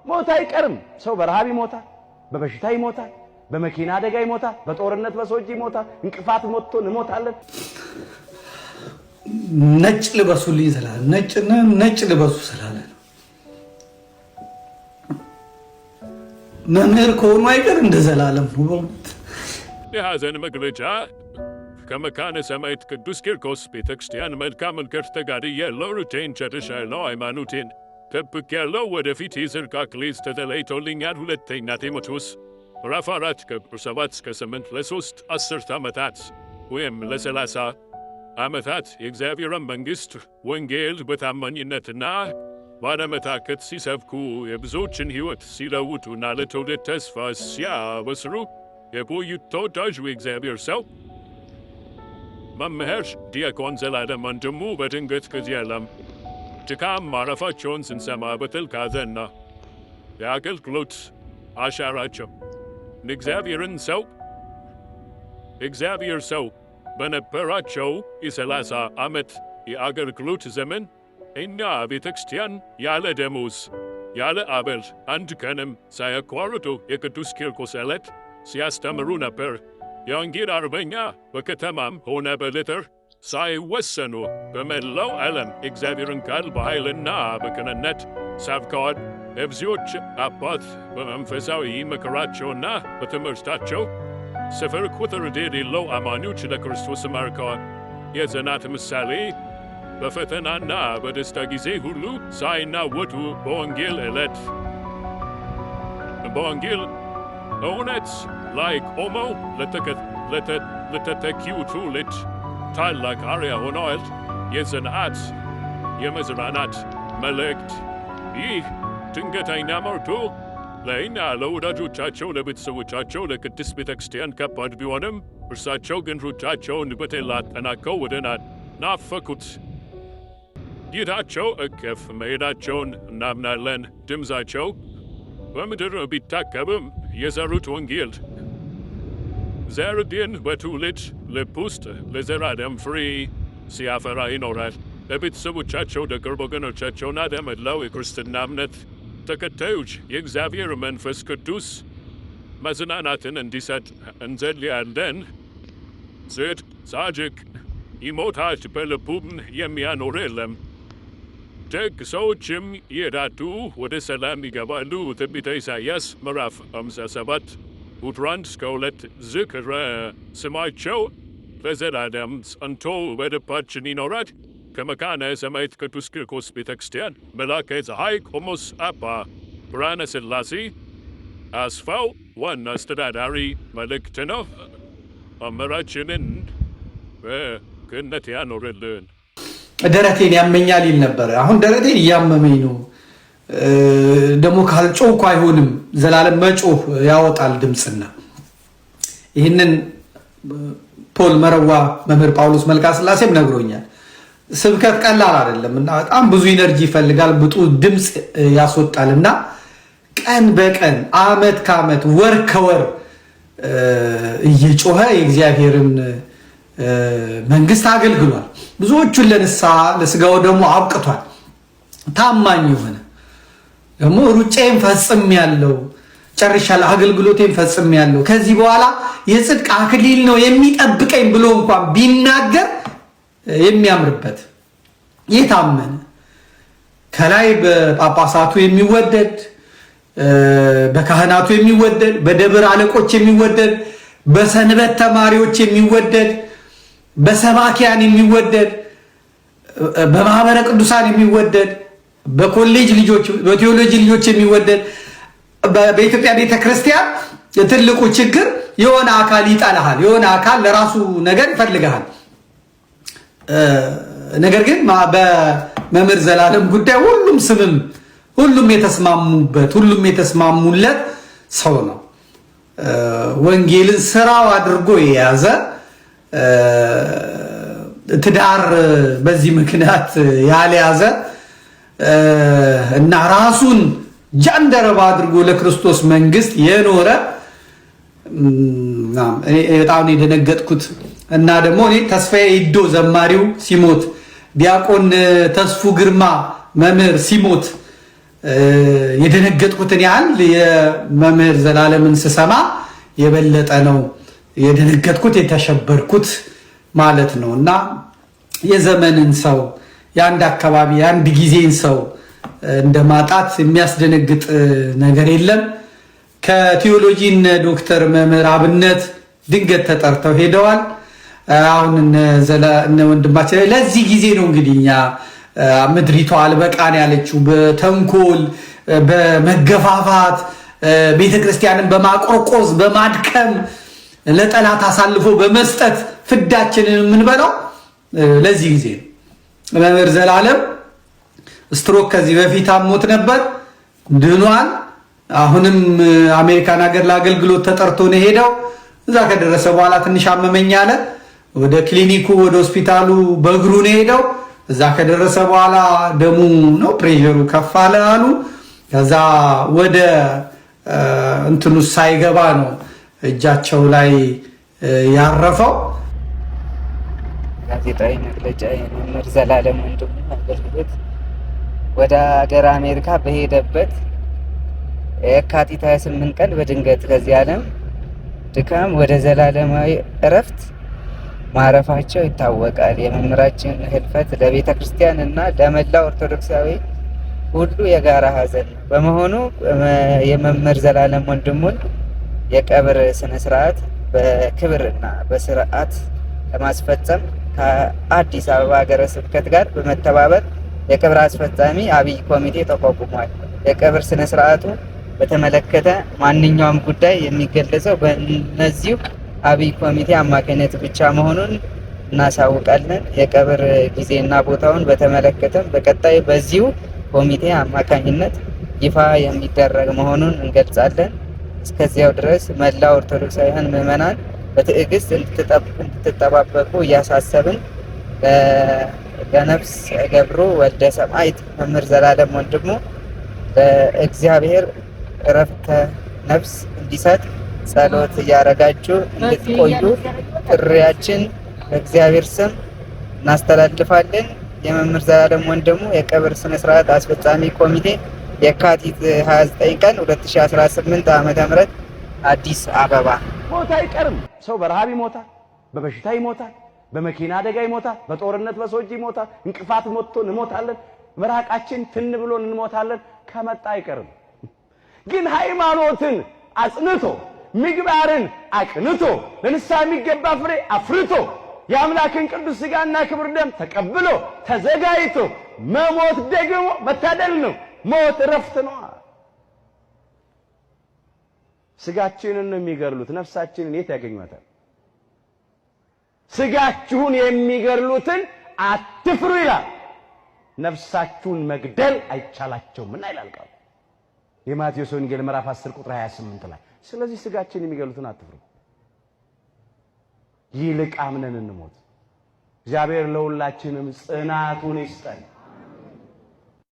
ሞት አይቀርም። ሰው በረሃብ ይሞታል፣ በበሽታ ይሞታል፣ በመኪና አደጋ ይሞታል፣ በጦርነት በሰዎች ይሞታል። እንቅፋት ሞቶ እንሞታለን። ነጭ ልበሱልኝ ስላለ ነጭ ልበሱ ስላለ መምህር ከሆኑ አይቀር እንደ ዘላለም ነው። የሐዘን መግለጫ ከመካነ ሰማዕት ቅዱስ ቂርቆስ ቤተክርስቲያን መልካም መንገድ ተጋድያለሁ፣ ሩቴን ጨርሻለሁ፣ ሃይማኖቴን ጠብቄያለሁ፣ ወደፊት የጽድቅ አክሊል ተለይቶልኛል። ሁለተኛ ጢሞቴዎስ ምዕራፍ 4 ከቁጥር 7 እስከ 8 ለ3 አስርት ዓመታት ወይም ለ30 ዓመታት የእግዚአብሔርን መንግሥት ወንጌል በታማኝነትና ባለመታከት ሲሰብኩ የብዙዎችን ሕይወት ሲለውጡና ለትውልድ ተስፋ ሲያበስሩ የቆዩት ተወዳጁ የእግዚአብሔር ሰው መምህር ዲያቆን ዘላለም ወንድሙ በድንገት ከዚህ ዓለም ድካም ማረፋቸውን ስንሰማ በጥልቅ ሐዘንና የአገልግሎት አሻራቸው እግዚአብሔር ሰው በነበራቸው የ30 ዓመት የአገልግሎት ዘመን እኛ ቤተ ክርስቲያን ያለ ደሞዝ ያለ አበል አንድ ቀንም ሳያቋርጡ የቅዱስ ቂርቆስ ዕለት ሲያስተምሩ ነበር። የወንጌል አርበኛ በከተማም ሆነ በገጠር ሳይወሰኑ በመላው ዓለም እግዚአብሔርን ቃል በኃይልና በቅንነት ሰብከዋል። የብዙዎች አባት በመንፈሳዊ ምክራቸውና በትምህርታቸው ስፍር ቁጥር የሌለው አማኞች ለክርስቶስ ማርከዋል። የጽናት ምሳሌ በፈተናና በደስታ ጊዜ ሁሉ ሳይናወጡ በወንጌል እውነት ላይ ቆመው ለተተኪው ትውልድ ታላቅ አርአያ ሆነዋል። የጽናት የመጽናናት መልእክት ይህ ድንገተኛ መርዶ ለእኛ ለወዳጆቻቸው፣ ለቤተሰቦቻቸው፣ ለቅድስት ቤተ ክርስቲያን ከባድ ቢሆንም እርሳቸው ግን ሩጫቸውን በድል አጠናቀው ወደ ናፈቁት ጌታቸው እቅፍ መሄዳቸውን እናምናለን። ድምፃቸው በምድር ቢታከብም የዘሩት ወንጌል ዘር ግን በትውልድ ልብ ውስጥ ለዘላለም ፍሬ ሲያፈራ ይኖራል። ለቤተሰቦቻቸው፣ ለቅርብ ወገኖቻቸውና ለመላው የክርስትና እምነት ተከታዮች የእግዚአብሔር መንፈስ ቅዱስ መጽናናትን እንዲሰጥ እንጸልያለን። ጻድቅ ይሞታል፣ በልቡም የሚያኖር የለም። ደግ ሰዎችም ይሄዳሉ፣ ወደ ሰላም ይገባሉ። ትንቢተ ኢሳይያስ ምዕራፍ 57 ቁጥር 1 እስከ 2 ዝክረ ስማቸው ለዘላለም ጸንቶ በልባችን ይኖራል። ከመካነ ሰማዕት ቅዱስ ቂርቆስ ቤተ ክርስቲያን መልአከ ፀሐይ ቆሞስ አባ ብርሃነ ሥላሴ አስፋው ዋና አስተዳዳሪ መልእክት ነው። መምህራችንን በገነት ያኖርልን። ደረቴን ያመኛል ይል ነበር። አሁን ደረቴን እያመመኝ ነው። ደግሞ ካልጮህ አይሆንም። ዘላለም መጮህ ያወጣል ድምፅና ይህንን ፖል መረዋ መምህር ጳውሎስ መልካ ሥላሴም ነግሮኛል። ስብከት ቀላል አይደለም እና በጣም ብዙ ኢነርጂ ይፈልጋል፣ ብዙ ድምፅ ያስወጣልና ቀን በቀን ዓመት ከዓመት ወር ከወር እየጮኸ የእግዚአብሔርን መንግስት አገልግሏል። ብዙዎቹን ለንስሐ ለስጋው ደግሞ አብቅቷል። ታማኝ የሆነ ደግሞ ሩጫዬን ፈጽሜያለሁ፣ ጨርሻለሁ፣ አገልግሎቴን ፈጽሜያለሁ፣ ከዚህ በኋላ የጽድቅ አክሊል ነው የሚጠብቀኝ ብሎ እንኳን ቢናገር የሚያምርበት የታመነ ከላይ በጳጳሳቱ የሚወደድ በካህናቱ የሚወደድ በደብር አለቆች የሚወደድ በሰንበት ተማሪዎች የሚወደድ በሰባኪያን የሚወደድ በማህበረ ቅዱሳን የሚወደድ በኮሌጅ ልጆች በቴዎሎጂ ልጆች የሚወደድ በኢትዮጵያ ቤተክርስቲያን ትልቁ ችግር የሆነ አካል ይጠላሃል፣ የሆነ አካል ለራሱ ነገር ይፈልጋል። ነገር ግን በመምህር ዘላለም ጉዳይ ሁሉም የተስማሙለት ሰው ነው። ወንጌልን ስራው አድርጎ የያዘ ትዳር በዚህ ምክንያት ያልያዘ እና ራሱን ጃንደረባ አድርጎ ለክርስቶስ መንግስት የኖረ በጣም የደነገጥኩት እና ደግሞ እኔ ተስፋዬ ኢዶ ዘማሪው ሲሞት፣ ዲያቆን ተስፉ ግርማ መምህር ሲሞት የደነገጥኩትን ያህል የመምህር ዘላለምን ስሰማ የበለጠ ነው የደነገጥኩት የተሸበርኩት ማለት ነው። እና የዘመንን ሰው የአንድ አካባቢ የአንድ ጊዜን ሰው እንደማጣት የሚያስደነግጥ ነገር የለም። ከቴዎሎጂ ዶክተር መምህር አብነት ድንገት ተጠርተው ሄደዋል። አሁን እነ ወንድማችን ለዚህ ጊዜ ነው እንግዲህ እኛ ምድሪቷ አልበቃን ያለችው በተንኮል በመገፋፋት ቤተክርስቲያንን በማቆርቆዝ በማድከም ለጠላት አሳልፎ በመስጠት ፍዳችንን የምንበላው ለዚህ ጊዜ ነው። መምህር ዘላለም ስትሮክ ከዚህ በፊት አሞት ነበር፣ ድኗል። አሁንም አሜሪካን ሀገር ለአገልግሎት ተጠርቶ ነው ሄደው። እዛ ከደረሰ በኋላ ትንሽ አመመኝ አለ። ወደ ክሊኒኩ ወደ ሆስፒታሉ በእግሩ ነው ሄደው። እዛ ከደረሰ በኋላ ደሙ ነው ፕሬሸሩ ከፍ አለ አሉ። ከዛ ወደ እንትኑ ሳይገባ ነው እጃቸው ላይ ያረፈው። ጋዜጣዊ መግለጫ የመምህር ዘላለም ወንድሙ አገልግሎት ወደ ሀገር አሜሪካ በሄደበት የካቲት 28 ቀን በድንገት ከዚህ ዓለም ድካም ወደ ዘላለማዊ እረፍት ማረፋቸው ይታወቃል። የመምህራችን ህልፈት ለቤተ ክርስቲያን እና ለመላው ኦርቶዶክሳዊ ሁሉ የጋራ ሀዘን ነው። በመሆኑ የመምህር ዘላለም ወንድሙን የቀብር ስነ ስርዓት በክብርና በስርዓት ለማስፈጸም ከአዲስ አበባ ሀገረ ስብከት ጋር በመተባበር የቀብር አስፈጻሚ አብይ ኮሚቴ ተቋቁሟል። የቀብር ስነ ስርዓቱ በተመለከተ ማንኛውም ጉዳይ የሚገለጸው በእነዚሁ አብይ ኮሚቴ አማካኝነት ብቻ መሆኑን እናሳውቃለን። የቀብር ጊዜና ቦታውን በተመለከተም በቀጣይ በዚሁ ኮሚቴ አማካኝነት ይፋ የሚደረግ መሆኑን እንገልጻለን። እስከዚያው ድረስ መላው ኦርቶዶክሳውያን ምዕመናን በትዕግስት እንድትጠባበቁ እያሳሰብን ለነፍስ ገብሩ ወልደ ሰማዕት መምህር ዘላለም ወንድሙ ለእግዚአብሔር እረፍተ ነፍስ እንዲሰጥ ጸሎት እያደረጋችሁ እንድትቆዩ ጥሪያችን በእግዚአብሔር ስም እናስተላልፋለን። የመምህር ዘላለም ወንድሙ የቀብር ስነ ስርዓት አስፈጻሚ ኮሚቴ የካቲት 29 ቀን 2018 ዓ.ም አዲስ አበባ። ሞት አይቀርም። ሰው በረሃብ ይሞታል፣ በበሽታ ይሞታል፣ በመኪና አደጋ ይሞታል፣ በጦርነት በሰዎች ይሞታል። እንቅፋት ሞቶ እንሞታለን፣ መራቃችን ትን ብሎን እንሞታለን። ከመጣ አይቀርም። ግን ሃይማኖትን አጽንቶ ምግባርን አቅንቶ ለንስሐ የሚገባ ፍሬ አፍርቶ የአምላክን ቅዱስ ሥጋና ክብር ደም ተቀብሎ ተዘጋጅቶ መሞት ደግሞ መታደል ነው። ሞት እረፍት ነው። ስጋችንን ነው የሚገድሉት፣ ነፍሳችንን የት ያገኟታል? ስጋችሁን የሚገድሉትን አትፍሩ ይላል። ነፍሳችሁን መግደል አይቻላቸውምና ይላል ቃሉ የማቴዎስ ወንጌል ምዕራፍ 10 ቁጥር 28 ላይ። ስለዚህ ስጋችንን የሚገድሉትን አትፍሩ፣ ይልቅ አምነን እንሞት። እግዚአብሔር ለሁላችንም ጽናቱን ይስጠን።